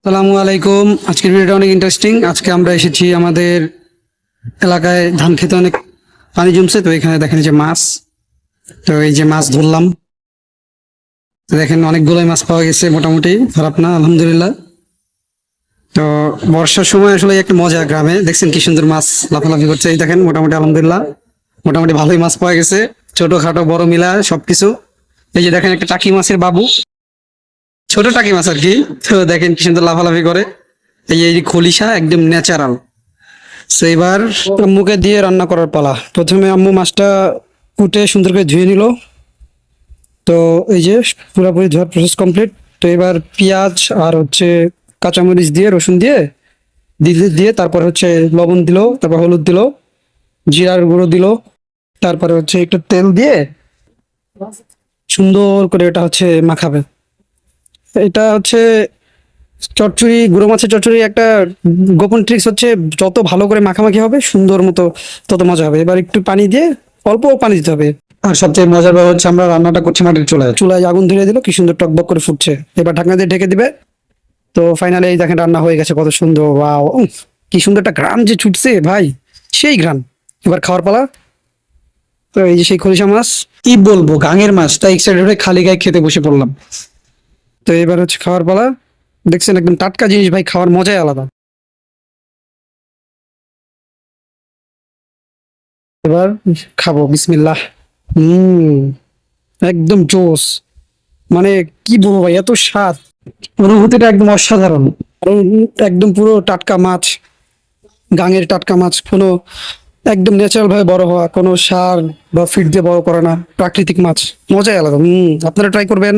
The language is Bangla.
সালামু আলাইকুম। আজকের ভিডিওটা অনেক ইন্টারেস্টিং। আজকে আমরা এসেছি আমাদের এলাকায় ধান খেতে অনেক পানি জমছে, তো এখানে দেখেন যে মাছ, তো এই যে মাছ ধরলাম। তো দেখেন অনেকগুলোই মাছ পাওয়া গেছে, মোটামুটি খারাপ না, আলহামদুলিল্লাহ। তো বর্ষার সময় আসলে একটা মজা, গ্রামে দেখছেন কি সুন্দর মাছ লাফালাফি করছে। এই দেখেন মোটামুটি আলহামদুলিল্লাহ, মোটামুটি ভালোই মাছ পাওয়া গেছে, ছোটখাটো বড় মিলা সবকিছু। এই যে দেখেন একটা টাকি মাছের বাবু, ছোট টাকি মাছ আর কি। তো দেখেন কি সুন্দর লাফালাফি করে। এই যে খলিশা একদম ন্যাচারাল। তো এবার আম্মুকে দিয়ে রান্না করার পালা। প্রথমে আম্মু মাছটা কুটে সুন্দর করে ধুয়ে নিল। তো এই যে পুরোপুরি ধোয়ার প্রসেস কমপ্লিট। তো এবার পেঁয়াজ আর হচ্ছে কাঁচামরিচ দিয়ে, রসুন দিয়ে দিয়ে তারপর হচ্ছে লবণ দিল, তারপর হলুদ দিল, জিরার গুঁড়ো দিল, তারপরে হচ্ছে একটু তেল দিয়ে সুন্দর করে এটা হচ্ছে মাখাবে। এটা হচ্ছে চচ্চড়ি, গুঁড়ো মাছের চচ্চড়ি একটা গোপন ট্রিক্স হচ্ছে, যত ভালো করে মাখামাখি হবে সুন্দর মতো তত মজা হবে। এবার একটু পানি দিয়ে, অল্প পানি দিতে হবে। আর সবচেয়ে মজার ব্যাপার হচ্ছে আমরা রান্নাটা করছি মাটির চুলায়, চুলায় আগুন ধরিয়ে দিল, কি সুন্দর টকবক করে ফুটছে। এবার ঢাকনা দিয়ে ঢেকে দিবে। তো ফাইনালি এই দেখেন রান্না হয়ে গেছে, কত সুন্দর, ওয়াও, কি সুন্দর একটা ঘ্রাণ যে ছুটছে ভাই, সেই ঘ্রাণ। এবার খাওয়ার পালা। তো এই যে সেই খরিশা মাছ, কি বলবো, গাঙের মাছ, তাই এক্সাইটেড হয়ে খালি গায়ে খেতে বসে পড়লাম। তো এবার হচ্ছে খাওয়ার পালা। দেখছেন একদম টাটকা জিনিস ভাই, খাওয়ার মজাই আলাদা। এবার খাবো, বিসমিল্লাহ। হুম, একদম জোস। মানে কি বলবো ভাই, এত স্বাদ, অনুভূতিটা একদম অসাধারণ। কারণ একদম পুরো টাটকা মাছ, গাঙের টাটকা মাছ, কোনো একদম ন্যাচারাল ভাবে বড় হওয়া, কোনো সার বা ফিড দিয়ে বড় করা না, প্রাকৃতিক মাছ, মজাই আলাদা। আপনারা ট্রাই করবেন।